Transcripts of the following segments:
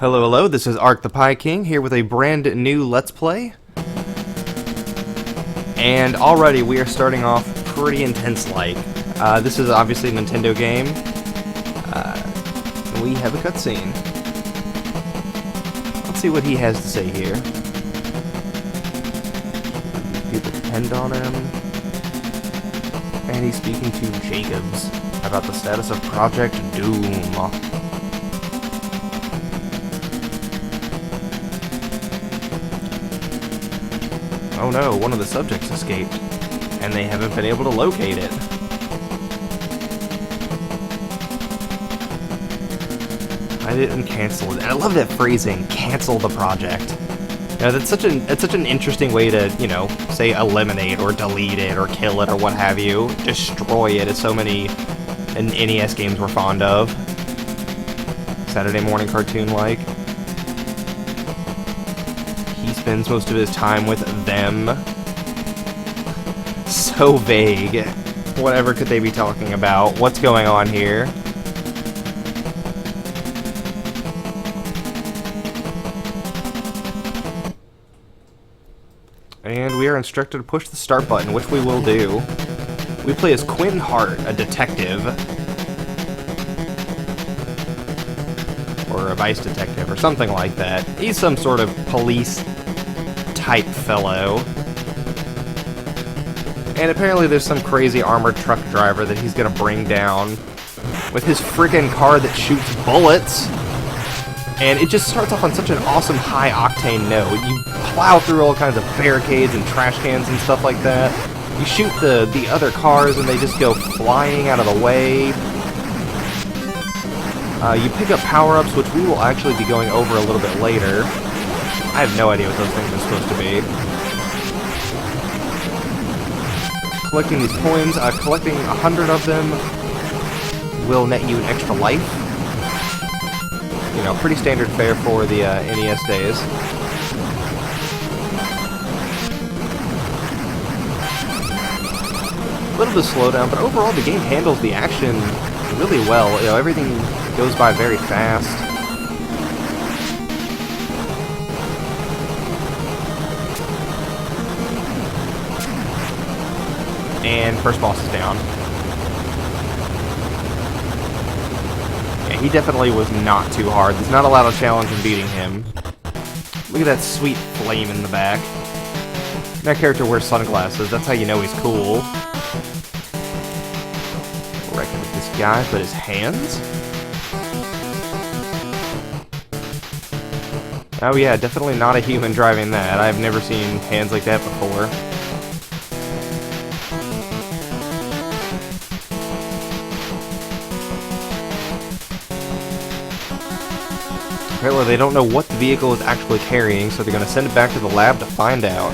Hello, hello, this is Ark the Pie King here with a brand new Let's Play. And already we are starting off pretty intense-like. This is obviously a Nintendo game. We have a cutscene. Let's see what he has to say here. People depend on him. And he's speaking to Jacobs about the status of Project Doom. Oh no, one of the subjects escaped, and they haven't been able to locate it. I didn't cancel it. And I love that phrasing, cancel the project. You know, that's such an interesting way to, you know, say eliminate or delete it or kill it or what have you. Destroy it, as so many NES games were fond of. Saturday morning cartoon-like. He spends most of his time with them. So vague. Whatever could they be talking about? What's going on here? And we are instructed to push the start button, which we will do. We play as Quinn Hart, a detective. Or a vice detective, or something like that. He's some sort of police-type fellow. And apparently there's some crazy armored truck driver that he's gonna bring down with his friggin' car that shoots bullets. And it just starts off on such an awesome high-octane note. You plow through all kinds of barricades and trash cans and stuff like that. You shoot the other cars and they just go flying out of the way. You pick up power-ups, which we will actually be going over a little bit later. I have no idea what those things are supposed to be. Collecting these coins, collecting 100 of them will net you an extra life. You know, pretty standard fare for the NES days. A little bit of slowdown, but overall the game handles the action really well. You know, everything goes by very fast. And first boss is down. Yeah, he definitely was not too hard. There's not a lot of challenge in beating him. Look at that sweet flame in the back. That character wears sunglasses. That's how you know he's cool. Reckon with this guy, but his hands? Oh yeah, definitely not a human driving that. I've never seen hands like that before. Apparently they don't know what the vehicle is actually carrying, so they're going to send it back to the lab to find out.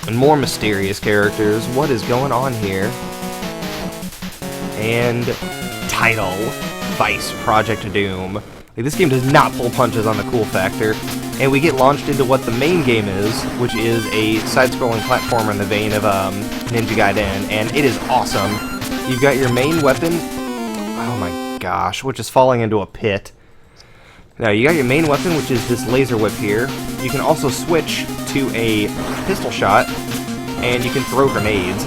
And more mysterious characters. What is going on here? And title, Vice Project Doom. Like, this game does not pull punches on the cool factor, and we get launched into what the main game is, which is a side-scrolling platformer in the vein of Ninja Gaiden, and it is awesome. You've got your main weapon. Oh my gosh, which is falling into a pit. Now, you got your main weapon, which is this laser whip here. You can also switch to a pistol shot, and you can throw grenades.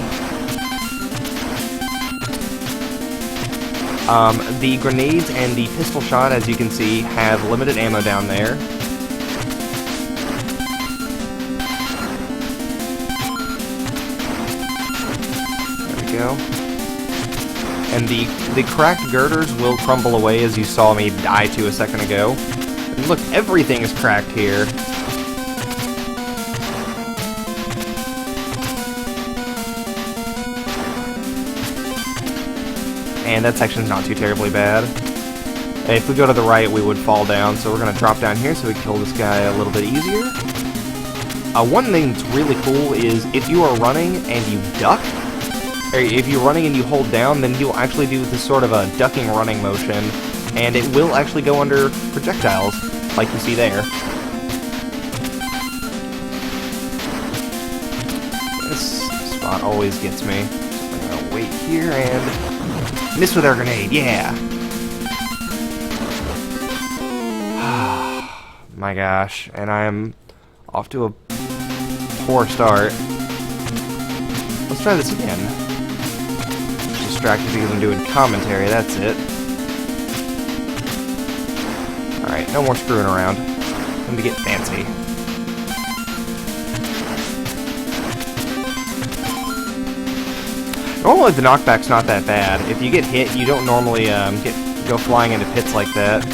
The grenades and the pistol shot, as you can see, have limited ammo down there. There we go. And the cracked girders will crumble away, as you saw me die to a second ago. And look, everything is cracked here. And that section's not too terribly bad. If we go to the right, we would fall down, so we're going to drop down here so we can kill this guy a little bit easier. One thing that's really cool is if you are running and you duck, or if you're running and you hold down, then you'll actually do this sort of a ducking running motion, and it will actually go under projectiles, like you see there. This spot always gets me. So I'm gonna wait here and Miss with our grenade, yeah! My gosh, and I'm off to a poor start. Let's try this again. Distracted because I'm doing commentary, that's it. Alright, no more screwing around. Time to get fancy. Normally the knockback's not that bad. If you get hit, you don't normally go flying into pits like that.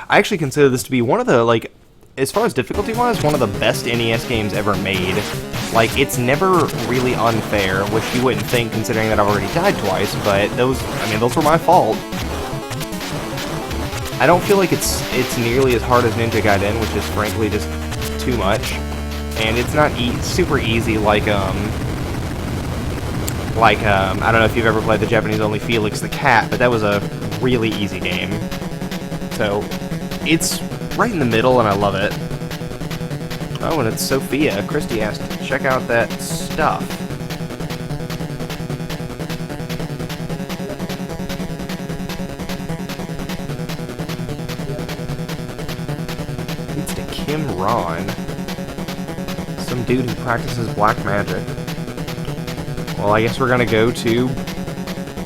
I actually consider this to be one of the, like, as far as difficulty-wise, one of the best NES games ever made. Like, it's never really unfair, which you wouldn't think considering that I've already died twice, but those were my fault. I don't feel like it's nearly as hard as Ninja Gaiden, which is frankly just too much. And it's not super easy like, I don't know if you've ever played the Japanese-only Felix the Cat, but that was a really easy game. So, it's right in the middle, and I love it. Oh, and it's Sophia. Christy asked to check out that stuff. It's to Kim Ron. Some dude who practices black magic. Well, I guess we're gonna go to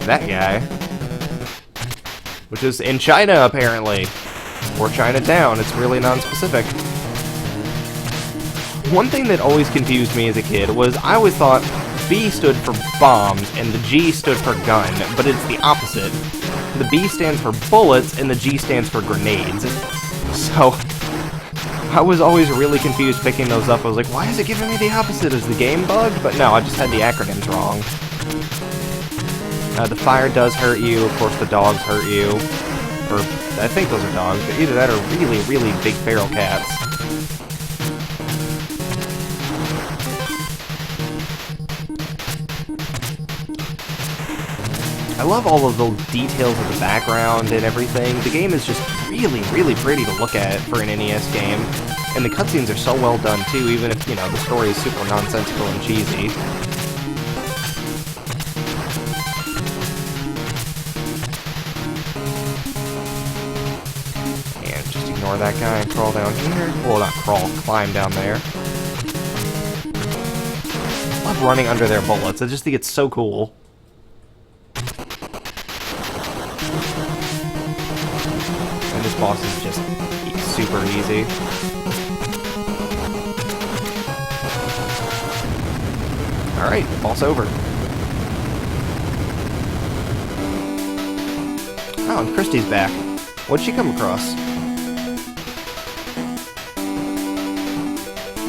that guy. Which is in China, apparently. Or Chinatown, it's really non-specific. One thing that always confused me as a kid was I always thought B stood for bombs and the G stood for gun, but it's the opposite. The B stands for bullets and the G stands for grenades. So, I was always really confused picking those up. I was like, why is it giving me the opposite? Is the game bugged? But no, I just had the acronyms wrong. The fire does hurt you, of course the dogs hurt you. Or, I think those are dogs, but either that or really, really big feral cats. I love all of the details of the background and everything. The game is just really, really pretty to look at for an NES game. And the cutscenes are so well done too, even if, you know, the story is super nonsensical and cheesy. And just ignore that guy and crawl down here. Well, not crawl, climb down there. I love running under their bullets. I just think it's so cool. And this boss is just super easy. Alright, boss over. Oh, and Christy's back. What'd she come across?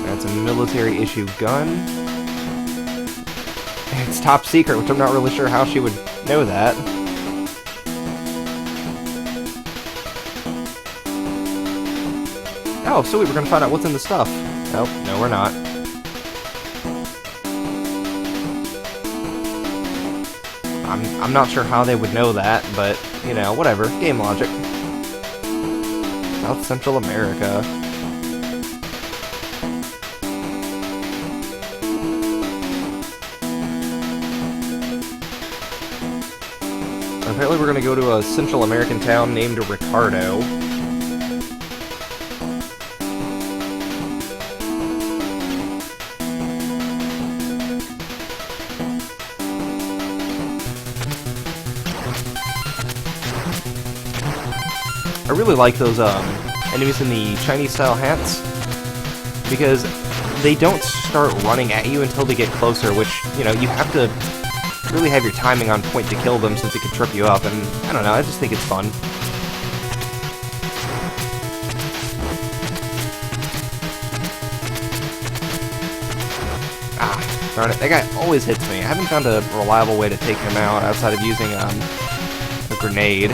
That's a military-issue gun. It's top secret, which I'm not really sure how she would know that. Oh, sweet, we're gonna find out what's in the stuff. Nope, no we're not. I'm not sure how they would know that, but, you know, whatever. Game logic. South Central America. Apparently we're gonna go to a Central American town named Ricardo. I really like those enemies in the Chinese-style hats, because they don't start running at you until they get closer, which, you know, you have to really have your timing on point to kill them since it can trip you up, and I don't know, I just think it's fun. Ah, darn it, that guy always hits me. I haven't found a reliable way to take him out outside of using a grenade.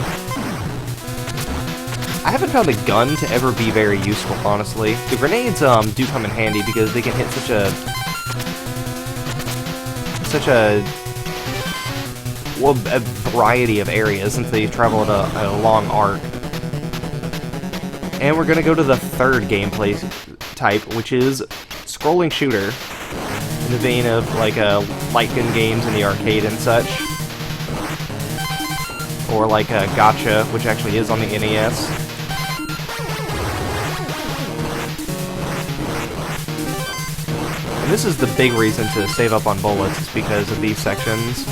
I haven't found a gun to ever be very useful, honestly. The grenades do come in handy because they can hit such a variety of areas since they travel at a long arc. And we're gonna go to the third gameplay type, which is scrolling shooter. in the vein of like light gun games in the arcade and such, or like Gotcha, which actually is on the NES. And this is the big reason to save up on bullets, is because of these sections.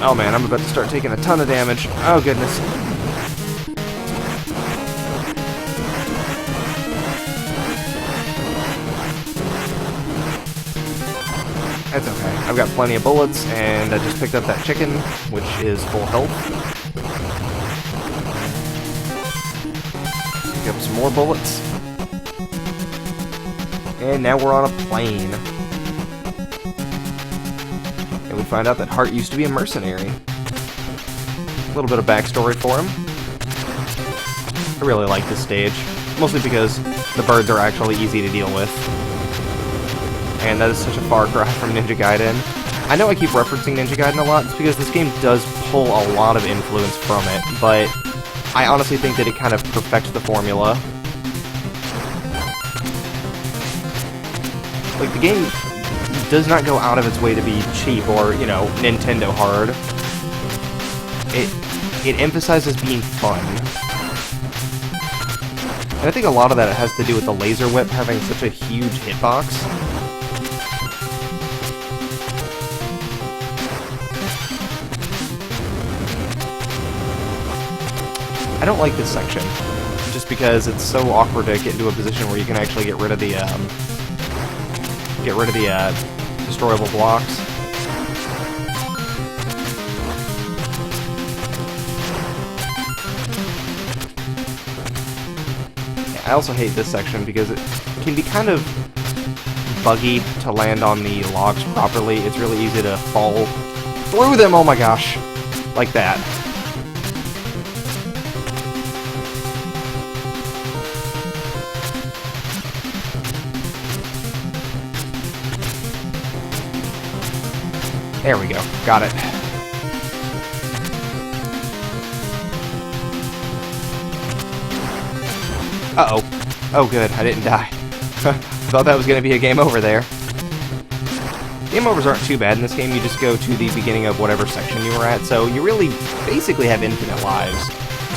Oh man, I'm about to start taking a ton of damage. Oh goodness. That's okay. I've got plenty of bullets, and I just picked up that chicken, which is full health. Pick up some more bullets. And now we're on a plane. And we find out that Hart used to be a mercenary. A little bit of backstory for him. I really like this stage, mostly because the birds are actually easy to deal with. And that is such a far cry from Ninja Gaiden. I know I keep referencing Ninja Gaiden a lot, it's because this game does pull a lot of influence from it, but I honestly think that it kind of perfects the formula. Like, the game does not go out of its way to be cheap or, you know, Nintendo hard. It emphasizes being fun. And I think a lot of that has to do with the laser whip having such a huge hitbox. I don't like this section, just because it's so awkward to get into a position where you can actually get rid of the destroyable blocks. Yeah, I also hate this section because it can be kind of buggy to land on the logs properly. It's really easy to fall through them, oh my gosh, like that. There we go. Got it. Uh-oh. Oh, good. I didn't die. Thought that was going to be a game over there. Game overs aren't too bad in this game. You just go to the beginning of whatever section you were at, so you really basically have infinite lives.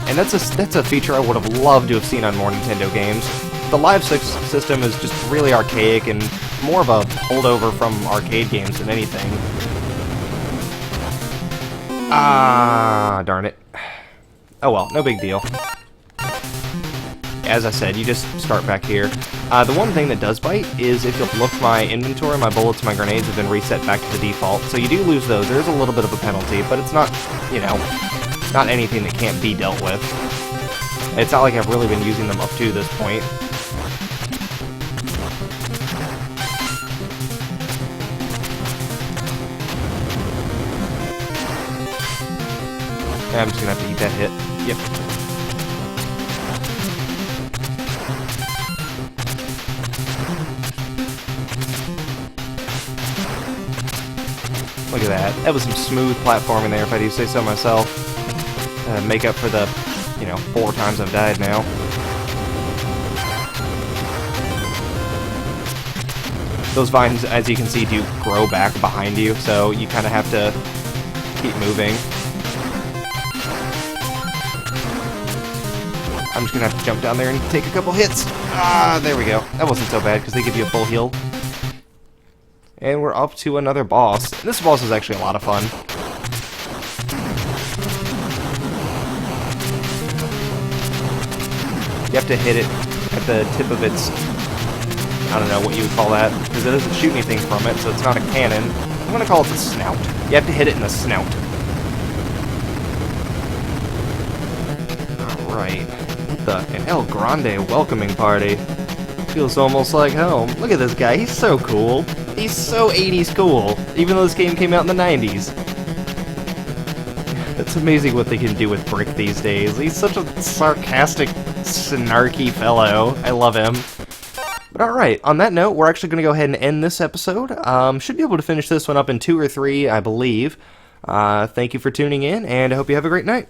And that's a feature I would have loved to have seen on more Nintendo games. The live system is just really archaic and more of a holdover from arcade games than anything. Ah, darn it. Oh well, no big deal. As I said, you just start back here. The one thing that does bite is if you'll look, my inventory, my bullets, my grenades have been reset back to the default, so you do lose those. There's a little bit of a penalty, but it's not, you know, not anything that can't be dealt with. It's not like I've really been using them up to this point. I'm just gonna have to eat that hit. Yep. Look at that. That was some smooth platforming there, if I do say so myself. Make up for the, you know, 4 times I've died now. Those vines, as you can see, do grow back behind you, so you kind of have to keep moving. I'm just gonna have to jump down there and take a couple hits. Ah, there we go. That wasn't so bad, because they give you a full heal. And we're up to another boss. This boss is actually a lot of fun. You have to hit it at the tip of its... I don't know what you would call that, because it doesn't shoot anything from it, so it's not a cannon. I'm gonna call it the snout. You have to hit it in the snout. Alright. An El Grande welcoming party. Feels almost like home. Look at this guy, he's so cool. He's so 80s cool, even though this game came out in the 90s. It's amazing what they can do with Brick these days. He's such a sarcastic, snarky fellow. I love him. But alright, on that note, we're actually going to go ahead and end this episode. Should be able to finish this one up in 2 or 3, I believe. Thank you for tuning in, and I hope you have a great night.